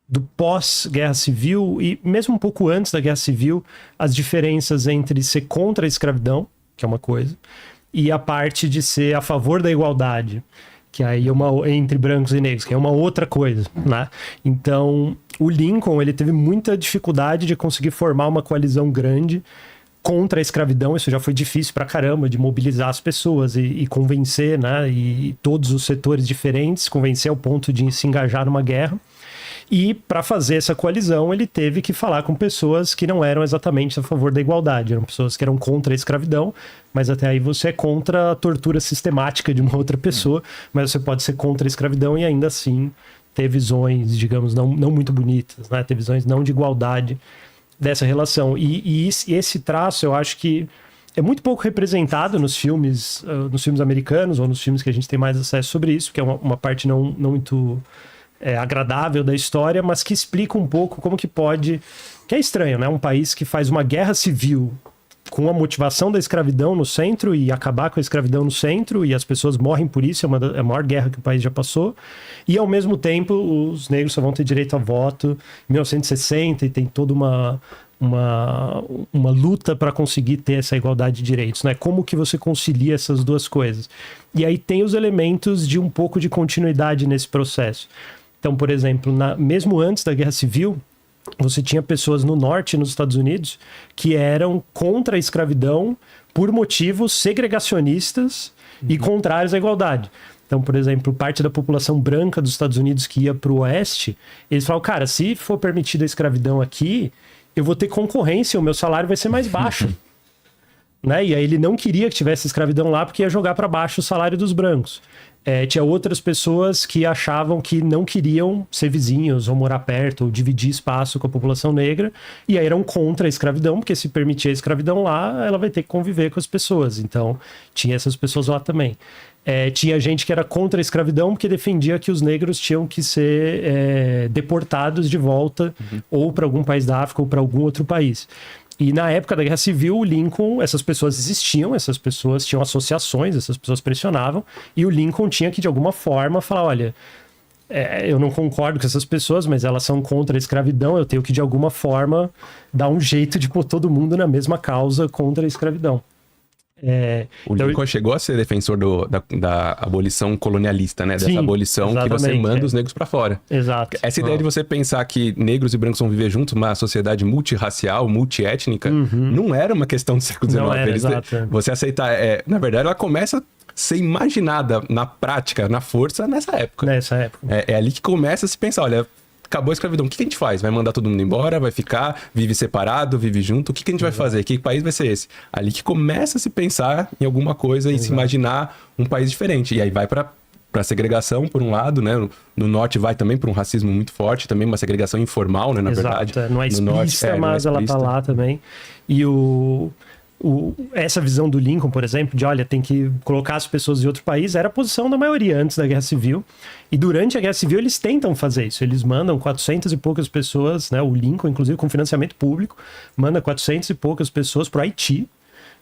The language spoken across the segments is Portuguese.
do pós-guerra civil e mesmo um pouco antes da guerra civil, as diferenças entre ser contra a escravidão, que é uma coisa, e a parte de ser a favor da igualdade, que aí é entre brancos e negros, que é uma outra coisa, né? Então, o Lincoln, ele teve muita dificuldade de conseguir formar uma coalizão grande contra a escravidão. Isso já foi difícil pra caramba, de mobilizar as pessoas e convencer, né? E todos os setores diferentes, convencer ao ponto de se engajar numa guerra. E para fazer essa coalizão, ele teve que falar com pessoas que não eram exatamente a favor da igualdade. Eram pessoas que eram contra a escravidão, mas até aí você é contra a tortura sistemática de uma outra pessoa, mas você pode ser contra a escravidão e ainda assim ter visões, digamos, não muito bonitas, né? Ter visões não de igualdade dessa relação. E esse traço, eu acho que é muito pouco representado nos filmes americanos ou nos filmes que a gente tem mais acesso sobre isso, que é uma parte não muito... agradável da história, mas que explica um pouco como que pode... Que é estranho, né? Um país que faz uma guerra civil com a motivação da escravidão no centro e acabar com a escravidão no centro, e as pessoas morrem por isso, é a maior guerra que o país já passou, e ao mesmo tempo os negros só vão ter direito a voto em 1960 e tem toda uma luta para conseguir ter essa igualdade de direitos, né? Como que você concilia essas duas coisas? E aí tem os elementos de um pouco de continuidade nesse processo. Então, por exemplo, mesmo antes da Guerra Civil, você tinha pessoas no norte, nos Estados Unidos, que eram contra a escravidão por motivos segregacionistas e contrários à igualdade. Então, por exemplo, parte da população branca dos Estados Unidos que ia para o oeste, eles falavam, cara, se for permitida a escravidão aqui, eu vou ter concorrência, o meu salário vai ser mais baixo. Né? E aí ele não queria que tivesse escravidão lá porque ia jogar para baixo o salário dos brancos. Tinha outras pessoas que achavam que não queriam ser vizinhos ou morar perto ou dividir espaço com a população negra, e aí eram contra a escravidão, porque se permitir a escravidão lá, ela vai ter que conviver com as pessoas. Então tinha essas pessoas lá também. Tinha gente que era contra a escravidão porque defendia que os negros tinham que ser deportados de volta ou para algum país da África ou para algum outro país. E na época da Guerra Civil, o Lincoln, essas pessoas existiam, essas pessoas tinham associações, essas pessoas pressionavam, e o Lincoln tinha que, de alguma forma, falar, olha, eu não concordo com essas pessoas, mas elas são contra a escravidão, eu tenho que, de alguma forma, dar um jeito de pôr todo mundo na mesma causa contra a escravidão. O Lincoln chegou a ser defensor da abolição colonialista, né? Dessa Sim, abolição que você manda os negros para fora. Exato. Essa ideia de você pensar que negros e brancos vão viver juntos, uma sociedade multirracial, multiétnica, não era uma questão do século XIX. Não era, exato. Você aceitar... na verdade, ela começa a ser imaginada na prática, na força, nessa época. Nessa época. É ali que começa a se pensar, olha... Acabou a escravidão, o que a gente faz? Vai mandar todo mundo embora? Vai ficar? Vive separado? Vive junto? O que a gente vai fazer? Que país vai ser esse? Ali que começa a se pensar em alguma coisa e se imaginar um país diferente. E aí vai para segregação, por um lado, né? No norte vai também para um racismo muito forte, também uma segregação informal, né? Na verdade. Não é explícita, mas ela tá lá também. E essa visão do Lincoln, por exemplo, de olha, tem que colocar as pessoas em outro país, era a posição da maioria antes da Guerra Civil. E durante a Guerra Civil eles tentam fazer isso. Eles mandam 400 e poucas pessoas, né? O Lincoln, inclusive com financiamento público, manda 400 e poucas pessoas para o Haiti,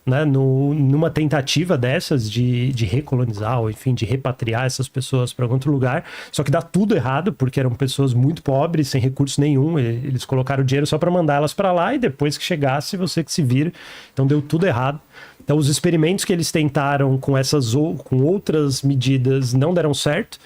né? Numa tentativa dessas de recolonizar, ou enfim, de repatriar essas pessoas para outro lugar. Só que dá tudo errado, porque eram pessoas muito pobres, sem recurso nenhum. Eles colocaram dinheiro só para mandar elas para lá e depois que chegasse, você que se vira. Então deu tudo errado. Então os experimentos que eles tentaram com outras medidas não deram certo.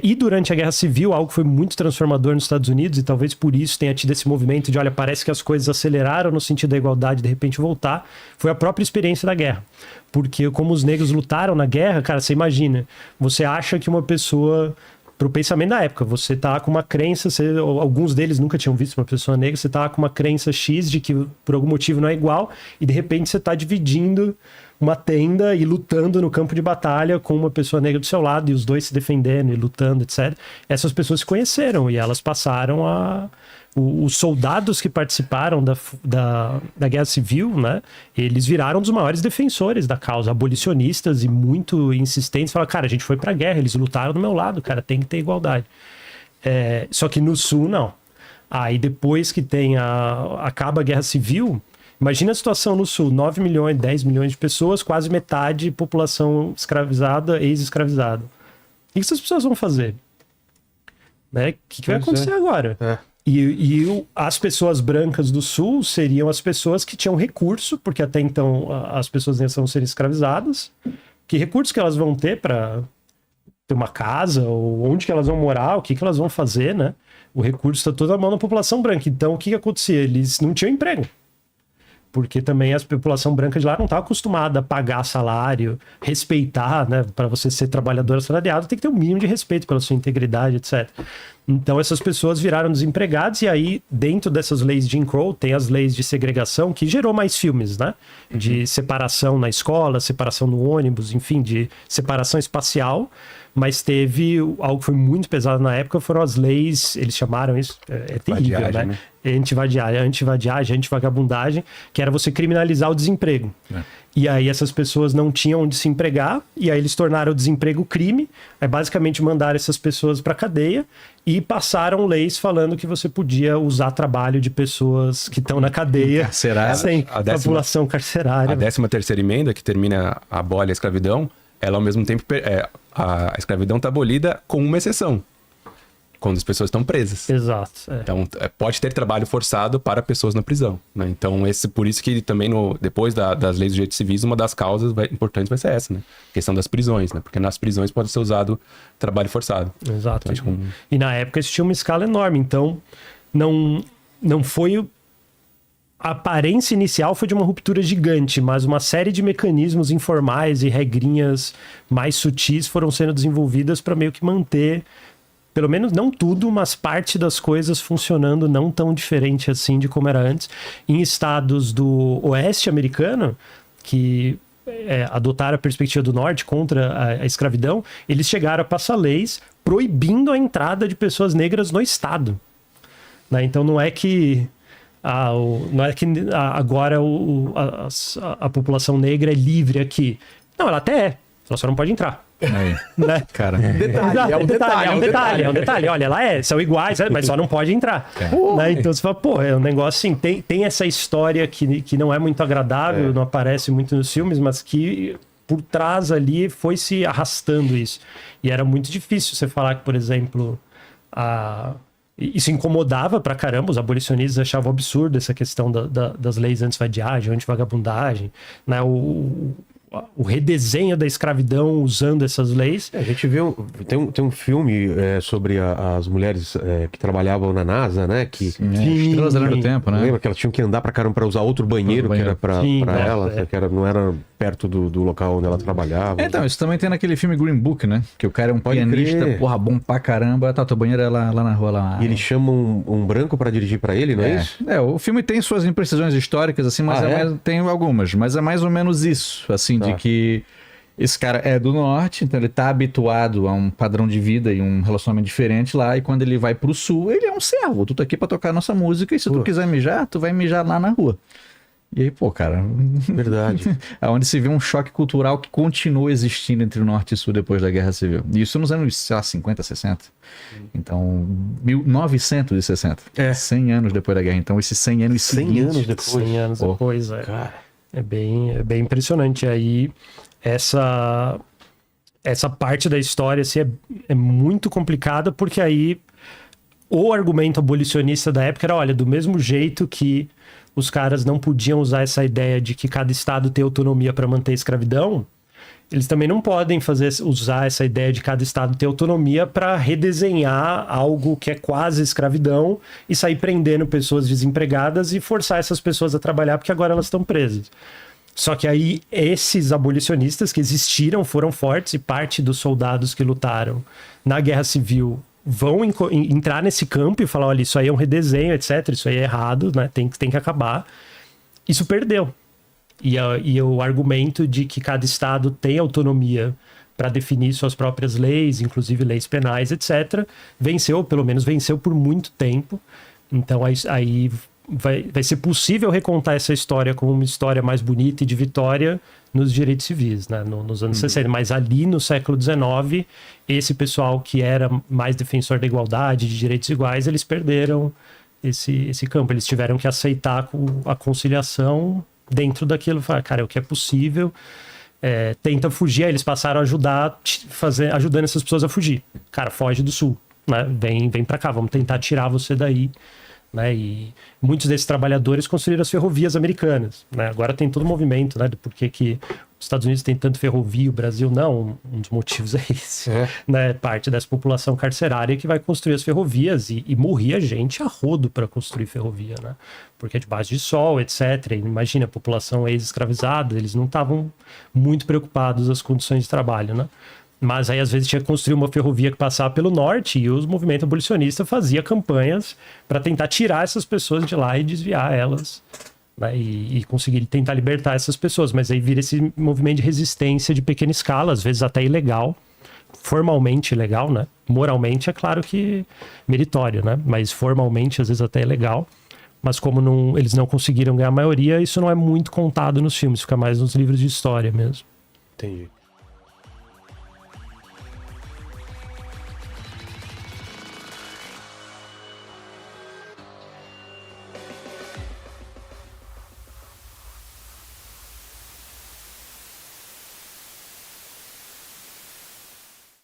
E durante a Guerra Civil, algo que foi muito transformador nos Estados Unidos, e talvez por isso tenha tido esse movimento de, olha, parece que as coisas aceleraram no sentido da igualdade, de repente voltar, foi a própria experiência da guerra. Porque como os negros lutaram na guerra, cara, você imagina, você acha que uma pessoa... Pro pensamento da época, você tá com uma crença, alguns deles nunca tinham visto uma pessoa negra, você tá com uma crença X de que por algum motivo não é igual, e de repente você tá dividindo uma tenda e lutando no campo de batalha com uma pessoa negra do seu lado, e os dois se defendendo e lutando, etc. Essas pessoas se conheceram e elas passaram a... Os soldados que participaram da Guerra Civil, né, eles viraram dos maiores defensores da causa, abolicionistas e muito insistentes. Falaram, cara, a gente foi pra guerra, eles lutaram do meu lado, cara, tem que ter igualdade. Só que no Sul, não. Aí depois que acaba a Guerra Civil, imagina a situação no Sul, 9 milhões, 10 milhões de pessoas, quase metade população escravizada, ex-escravizada. O que essas pessoas vão fazer? né? O que vai acontecer agora? E as pessoas brancas do Sul seriam as pessoas que tinham recurso, porque até então as pessoas negras vão ser escravizadas. Que recurso que elas vão ter para ter uma casa, ou onde que elas vão morar, o que elas vão fazer, né? O recurso está todo na mão da população branca. Então, o que acontecia? Eles não tinham emprego. Porque também a população branca de lá não estava acostumada a pagar salário, respeitar, né? Para você ser trabalhador assalariado, tem que ter um mínimo de respeito pela sua integridade, etc. Então, essas pessoas viraram desempregadas, e aí, dentro dessas leis de Jim Crow, tem as leis de segregação, que gerou mais filmes, né? De separação na escola, separação no ônibus, enfim, de separação espacial. Mas teve algo que foi muito pesado na época, foram as leis, eles chamaram isso, é terrível, né? Antivadiagem, antivagabundagem, que era você criminalizar o desemprego. E aí essas pessoas não tinham onde se empregar, e aí eles tornaram o desemprego crime, aí basicamente mandaram essas pessoas para cadeia e passaram leis falando que você podia usar trabalho de pessoas que estão na cadeia sem população carcerária. A 13ª emenda, que termina, abole a escravidão, ela ao mesmo tempo, a escravidão está abolida com uma exceção, quando as pessoas estão presas. Exato. Então, pode ter trabalho forçado para pessoas na prisão, né? Então, por isso que também, depois das leis do direito civis, uma das causas importantes vai ser essa, né? A questão das prisões, né? Porque nas prisões pode ser usado trabalho forçado. Exato. Então, e na época isso tinha uma escala enorme, então não foi... A aparência inicial foi de uma ruptura gigante, mas uma série de mecanismos informais e regrinhas mais sutis foram sendo desenvolvidas para meio que manter, pelo menos não tudo, mas parte das coisas funcionando não tão diferente assim de como era antes. Em estados do oeste americano, que adotaram a perspectiva do norte contra a escravidão, eles chegaram a passar leis proibindo a entrada de pessoas negras no estado. Né? Então não é que... não é que agora a população negra é livre aqui. Não, ela até é. Ela só não pode entrar. Né? Cara, É um detalhe. Olha, ela são iguais, mas só não pode entrar. Né? Então você fala, é um negócio assim, tem essa história que não é muito agradável, não aparece muito nos filmes, mas que por trás ali foi se arrastando isso. E era muito difícil você falar que, por exemplo, isso incomodava pra caramba, os abolicionistas achavam absurdo essa questão das leis antivadiagem, antivagabundagem, né? O redesenho da escravidão usando essas leis. A gente vê, tem um filme sobre as mulheres que trabalhavam na NASA, né? Estrelas Além do Tempo, né? Lembra que elas tinham que andar para caramba para usar outro banheiro, que era para ela, que não era perto do local onde ela trabalhava. Então, isso também tem naquele filme Green Book, né? Que o cara é um pianista, porra, bom pra caramba. Teu banheiro é lá na rua. Lá. E ele chama um branco para dirigir para ele, não é isso? O filme tem suas imprecisões históricas, assim, mas tem algumas. Mas é mais ou menos isso, assim, de que esse cara é do norte, então ele tá habituado a um padrão de vida e um relacionamento diferente lá, e quando ele vai pro sul, ele é um servo. Tu tá aqui pra tocar a nossa música, e se tu quiser mijar, tu vai mijar lá na rua. E aí, cara... Verdade. É onde se vê um choque cultural que continua existindo entre o norte e sul depois da Guerra Civil. E isso nos anos, 50, 60. Então, 1960. 100 anos depois da guerra. Então, esses 100 anos 100 anos depois. 100 anos depois, Cara. É bem impressionante. Aí, essa parte da história assim, é muito complicada, porque aí o argumento abolicionista da época era, olha, do mesmo jeito que os caras não podiam usar essa ideia de que cada estado tem autonomia para manter a escravidão, eles também não podem usar essa ideia de cada estado ter autonomia para redesenhar algo que é quase escravidão e sair prendendo pessoas desempregadas e forçar essas pessoas a trabalhar porque agora elas estão presas. Só que aí esses abolicionistas que existiram, foram fortes, e parte dos soldados que lutaram na Guerra Civil vão entrar nesse campo e falar, olha, isso aí é um redesenho, etc. Isso aí é errado, né? Tem que acabar. Isso perdeu. E o argumento de que cada estado tem autonomia para definir suas próprias leis, inclusive leis penais, etc., venceu, pelo menos venceu por muito tempo. Então aí vai ser possível recontar essa história como uma história mais bonita e de vitória nos direitos civis, né? Nos anos 60. Mas ali no século XIX, esse pessoal que era mais defensor da igualdade, de direitos iguais, eles perderam esse campo. Eles tiveram que aceitar a conciliação dentro daquilo. Falar, cara, o que é possível, tenta fugir. Aí eles passaram a ajudando essas pessoas a fugir. Cara, foge do sul. né? Vem para cá, vamos tentar tirar você daí. Né? E muitos desses trabalhadores construíram as ferrovias americanas. Né? Agora tem todo o movimento, né, de por que os Estados Unidos têm tanto ferrovia, o Brasil não. Um dos motivos é esse. Né? Parte dessa população carcerária que vai construir as ferrovias e morria gente a rodo para construir ferrovia, né? Porque é debaixo de sol, etc. E imagina, a população ex-escravizada, eles não estavam muito preocupados com as condições de trabalho, né? Mas aí, às vezes, tinha que construir uma ferrovia que passava pelo norte e os movimentos abolicionistas faziam campanhas para tentar tirar essas pessoas de lá e desviar elas, né? E conseguir tentar libertar essas pessoas. Mas aí vira esse movimento de resistência de pequena escala, às vezes até ilegal, formalmente ilegal, né? Moralmente, é claro que meritório, né? Mas formalmente, às vezes, até ilegal. Mas como eles não conseguiram ganhar a maioria, isso não é muito contado nos filmes, fica mais nos livros de história mesmo. Entendi.